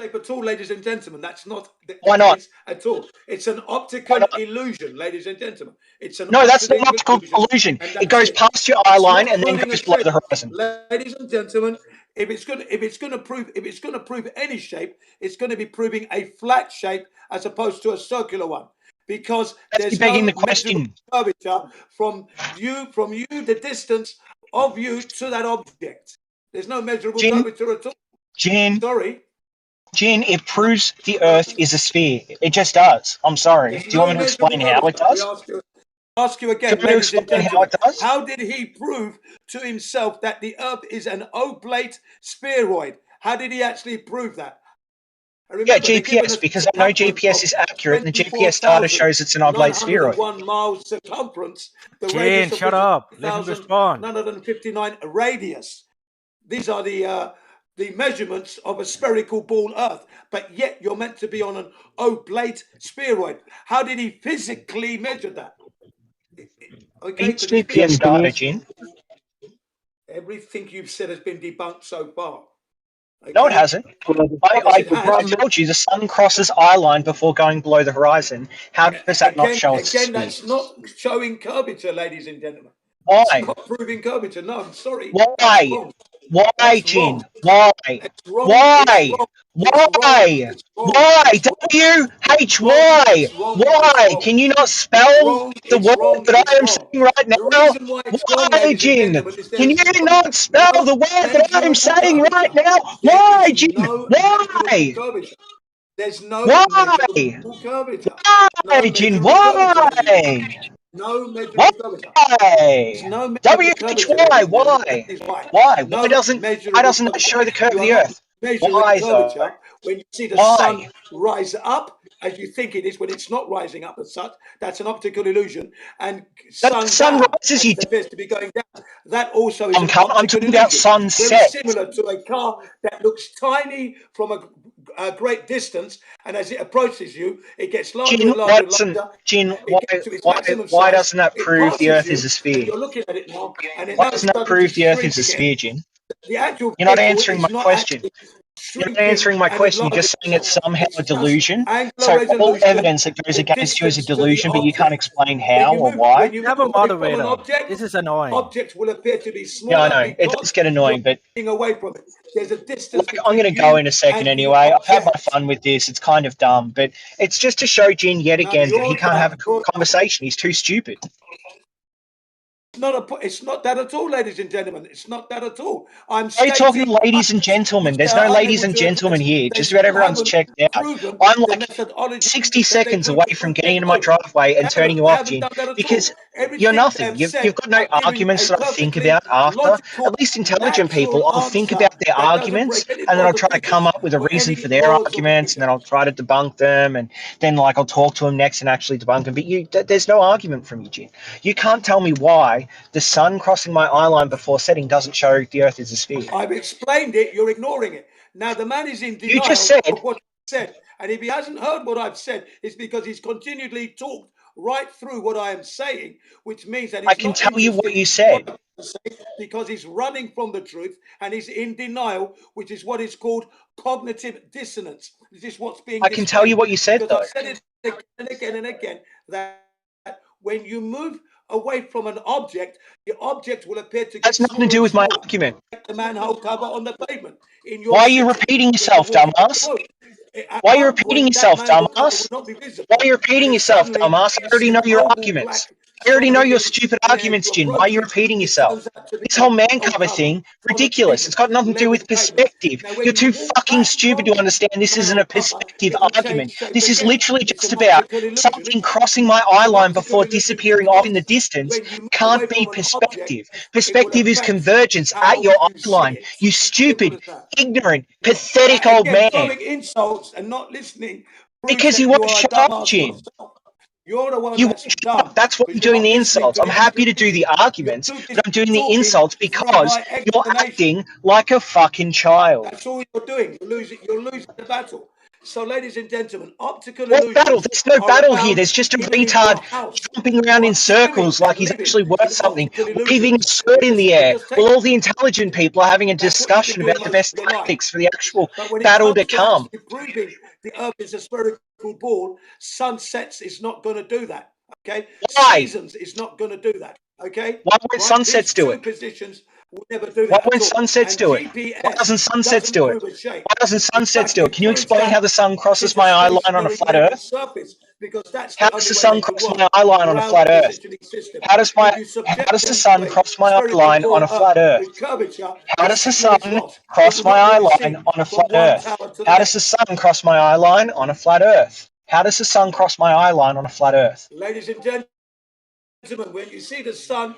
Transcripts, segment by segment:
shape at all, ladies and gentlemen. That's not the Why not? case at all. It's an optical illusion, ladies and gentlemen. It's an No, that's not an optical illusion. It goes past your eye line and then goes below the horizon. Ladies and gentlemen, if it's going to prove any shape, it's going to be proving a flat shape as opposed to a circular one. Because there's no begging the question. Curvature from you, the distance of you to that object. There's no measurable curvature at all. Sorry. Jin, it proves the Earth is a sphere. It just does. I'm sorry. Do you want me to explain how it does? Ask you again, ladies and gentlemen, how did he prove to himself that the Earth is an oblate spheroid? How did he actually prove that? Yeah, GPS, because I know GPS is accurate, and the GPS data shows it's an oblate spheroid. 1 mile circumference. Jin, shut up. Let him respond. 959 radius. These are the measurements of a spherical ball Earth, but yet you're meant to be on an oblate spheroid. How did he physically measure that? Okay, it's GPS data, Jin. Everything you've said has been debunked so far. Okay. No, it hasn't. I told you the sun crosses eye line before going below the horizon. How does that not show us? Again, that's not showing curvature, ladies and gentlemen. Why? It's not proving curvature. No, I'm sorry. Why? Why, Jin? Why? Why? Why? Why? W-H-Y? Why? Can you not spell the word that I am saying right now? Why, Jin? Can you not spell the word that I am saying right now? Why, Jin? Why? There's no why? Why, Jin? Why? No measurable curvature. Why? W-H-Y? Why? Why? Why doesn't it show the curve of the Earth? Why, though? When you see the sun rise up, as you think it is, when it's not rising up as such, that's an optical illusion. And sun rises, you appears to be going down. That also is I'm talking about sunset. Very similar to a car that looks tiny from a great distance, and as it approaches you, it gets larger and larger. Jin, why doesn't that prove the Earth is a sphere? You're looking at it now, and why doesn't that prove the Earth is a sphere, Jin? You're not answering my question. You're not answering my question. You're just saying it's somehow a delusion. So all evidence that goes against you is a delusion, but you can't explain how or why. You have a moderator. This is annoying. Objects will appear to be small. Yeah, I know. It does get annoying, but away from it. There's a distance. I'm going to go in a second anyway. I've had my fun with this. It's kind of dumb, but it's just to show Jin yet again that he can't have a conversation. He's too stupid. It's not that at all, ladies and gentlemen. It's not that at all. Why are you talking ladies and gentlemen? There's no ladies and gentlemen here. Just about everyone's checked out. I'm like 60 seconds away from getting into my driveway and turning you off, Jin, because you're nothing. You've got no arguments that I think about after. At least intelligent people, I'll think about their arguments, and then I'll try to come up with a reason for their arguments, and then I'll try to debunk them, and then I'll talk to them next and actually debunk them. But there's no argument from you, Jin. You can't tell me why the sun crossing my eye line before setting doesn't show the Earth is a sphere. I've explained it. You're ignoring it. Now, the man is in denial you just said of what he said. And if he hasn't heard what I've said, it's because he's continually talked right through what I am saying, which means that he's I can tell you what you said. Because he's running from the truth and he's in denial, which is what is called cognitive dissonance. This is what's being I can tell you what you said, though. I've said it again and again and again, that when you move away from an object, the object will appear to That's nothing to do with my argument. The manhole cover on the pavement. Why are you repeating yourself, dumbass? Why are you repeating yourself, dumbass? Why are you repeating yourself, dumbass? I already know your arguments. I already know your stupid arguments, Jin. Why are you repeating yourself? This whole man cover thing, ridiculous. It's got nothing to do with perspective. You're too fucking stupid to understand this isn't a perspective argument. This is literally just about something crossing my eye line before disappearing off in the distance. Can't be perspective. Perspective is convergence at your eye line. You stupid, ignorant, pathetic old man. Insults and not listening. Because you won't shut up, Jin. You're the one that's what I'm doing the insults. I'm happy to do the arguments, but I'm doing the insults because you're acting like a fucking child. That's all you're doing. You're losing the battle. So, ladies and gentlemen, optical What illusions. battle? There's no battle here. There's just a retard jumping around in circles like he's actually worth something, waving a sword in the air, while all the intelligent people are having a discussion about the best tactics for the actual battle to come. Proving the Earth is a spherical ball, sunsets is not going to do that. Okay, Why? Seasons is not going to do that. Okay, why won't sunsets do it? Positions will never do that. Why won't sunsets do it? Why doesn't sunsets do it? Why doesn't sunsets do it? Can you explain how the sun crosses my eye line on a flat Earth? How does the sun cross my eye line on a flat Earth? How does the sun cross my eye line on a flat Earth? How does the sun cross my eye line on a flat Earth? How does the sun cross my eye line on a flat Earth? How does the sun cross my eye line on a flat Earth? Ladies and gentlemen, when you see the sun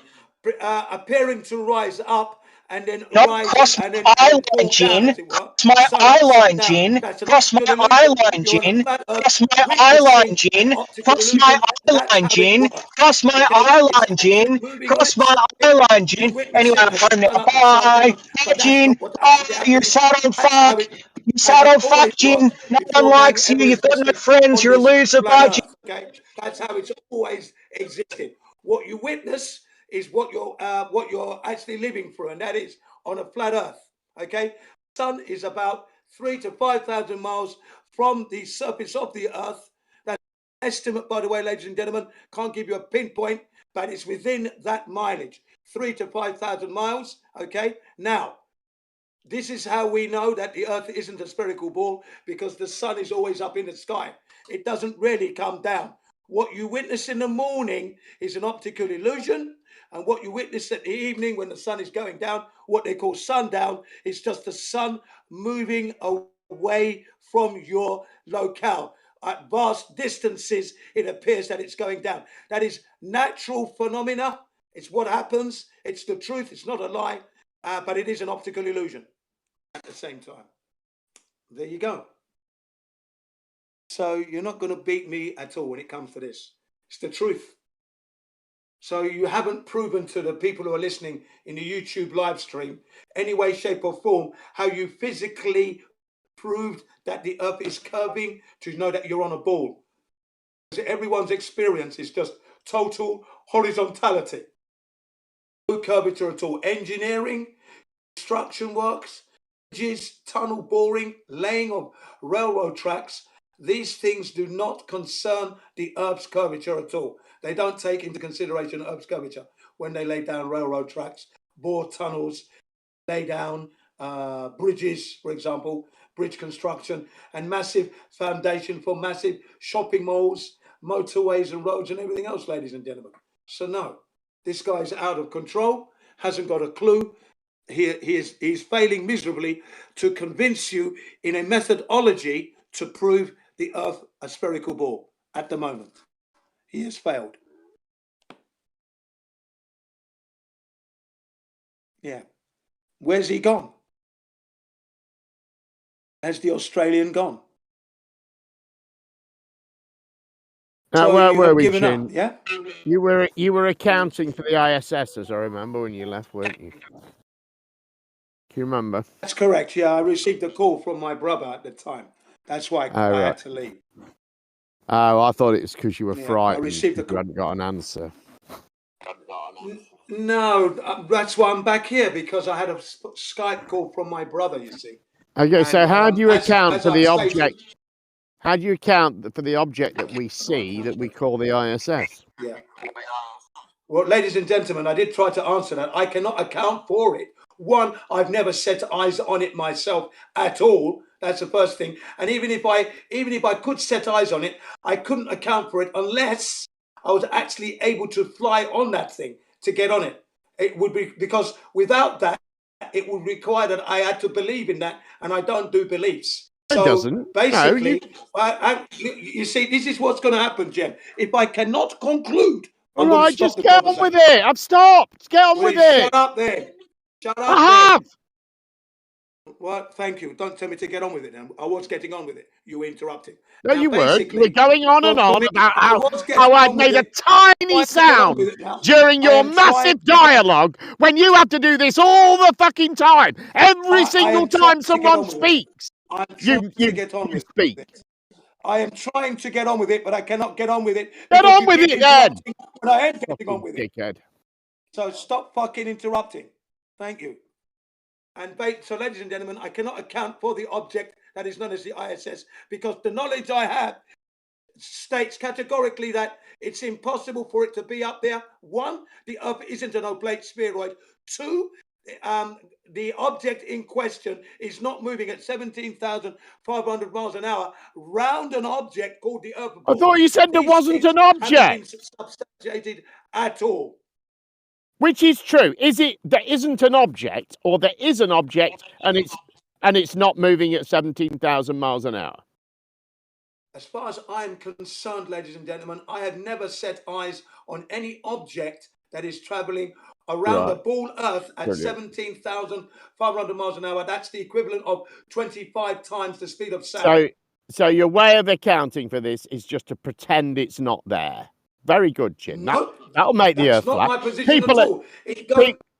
appearing to rise up and then rise cross and then my eye line, Jin. Cross my eye line, Jin. Cross my eye line, Jin. Cross my eye line, Jin. Cross my eye line, Jin. Cross my eye line, Jin. Cross my eye line, Jin. Anyway, I'm home now. Bye. Bye, Jin. Bye, you sad old fuck. You sad old fuck, Jin. No one likes you. You've got no friends. You're a loser. Bye, Jin. Okay, that's how it's always existed. What you witness is what you're actually living through, and that is on a flat Earth. Okay, the sun is about 3,000 to 5,000 miles from the surface of the Earth. That's an estimate, by the way, ladies and gentlemen. Can't give you a pinpoint, but it's within that mileage, 3,000 to 5,000 miles. Okay, now this is how we know that the Earth isn't a spherical ball, because the sun is always up in the sky. It doesn't really come down. What you witness in the morning is an optical illusion. And what you witness at the evening when the sun is going down, what they call sundown, is just the sun moving away from your locale. At vast distances, it appears that it's going down. That is natural phenomena. It's what happens. It's the truth. It's not a lie, but it is an optical illusion at the same time. There you go. So you're not going to beat me at all when it comes to this. It's the truth. So you haven't proven to the people who are listening in the YouTube live stream, any way, shape or form, how you physically proved that the Earth is curving to know that you're on a ball. Everyone's experience is just total horizontality. No curvature at all. Engineering, construction works, bridges, tunnel boring, laying of railroad tracks, these things do not concern the Earth's curvature at all. They don't take into consideration Earth's curvature when they lay down railroad tracks, bore tunnels, lay down bridges, for example, bridge construction, and massive foundation for massive shopping malls, motorways and roads and everything else, ladies and gentlemen. So no, this guy's out of control, hasn't got a clue. He's failing miserably to convince you in a methodology to prove the Earth a spherical ball at the moment. He has failed. Yeah. Where's he gone? Has the Australian gone? So where were we, given Chin? up, yeah? You were accounting for the ISS, as I remember, when you left, weren't you? Do you remember? That's correct. Yeah, I received a call from my brother at the time. That's why I had to leave. Oh, I thought it was because you were frightened. I received you hadn't got an answer. No, that's why I'm back here, because I had a Skype call from my brother, you see. Okay, And, so how do you account for the I've stated- object? How do you account for the object that we see that we call the ISS? Yeah. Well, ladies and gentlemen, I did try to answer that. I cannot account for it. One, I've never set eyes on it myself at all. That's the first thing. And even if I could set eyes on it, I couldn't account for it unless I was actually able to fly on that thing to get on it. It would be, because without that, it would require that I had to believe in that, and I don't do beliefs. So it doesn't. Basically, you see, this is what's going to happen, Jem. If I cannot conclude, all right, just get on with it. I've stopped. Get on with it. Shut up then. Shut up. I have. Well, thank you. Don't tell me to get on with it then. I was getting on with it. You interrupted. No, you weren't. You were going on and on about how I'd made a tiny sound during your massive dialogue when you have to do this all the fucking time. Every single time someone speaks. I'm trying to get on with it. I am trying to get on with it, but I cannot get on with it. Get on with it, then. When I am getting on with dickhead. it. So stop fucking interrupting. Thank you. And so, ladies and gentlemen, I cannot account for the object that is known as the ISS because the knowledge I have states categorically that it's impossible for it to be up there. One, the Earth isn't an oblate spheroid. Two, the object in question is not moving at 17,500 miles an hour round an object called the Earth. I thought you said there wasn't an object. Hasn't been substantiated at all. Which is true? Is it there isn't an object, or there is an object and it's not moving at 17,000 miles an hour? As far as I'm concerned, ladies and gentlemen, I have never set eyes on any object that is traveling around the ball Earth at 17,500 miles an hour. That's the equivalent of 25 times the speed of sound. So your way of accounting for this is just to pretend it's not there. Very good, Jim. No, that'll make the Earth flat. That's not my position at all.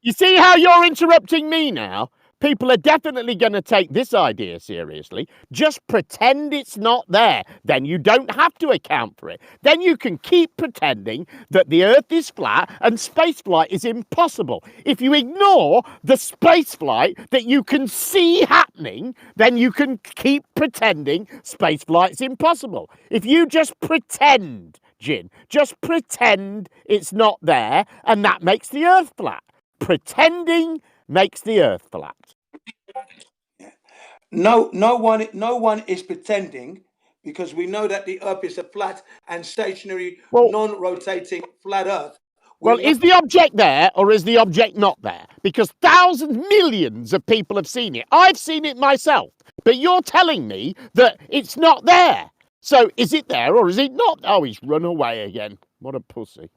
You see how you're interrupting me now? People are definitely going to take this idea seriously. Just pretend it's not there. Then you don't have to account for it. Then you can keep pretending that the Earth is flat and spaceflight is impossible. If you ignore the spaceflight that you can see happening, then you can keep pretending spaceflight's impossible. If you just pretend, Jin, just pretend it's not there, and that makes the Earth flat. Pretending makes the Earth flat. No one is pretending, because we know that the Earth is a flat and stationary, non-rotating flat Earth. Is the object there, or is the object not there? Because thousands, millions of people have seen it. I've seen it myself, but you're telling me that it's not there. So is it there or is it not? Oh, he's run away again. What a pussy.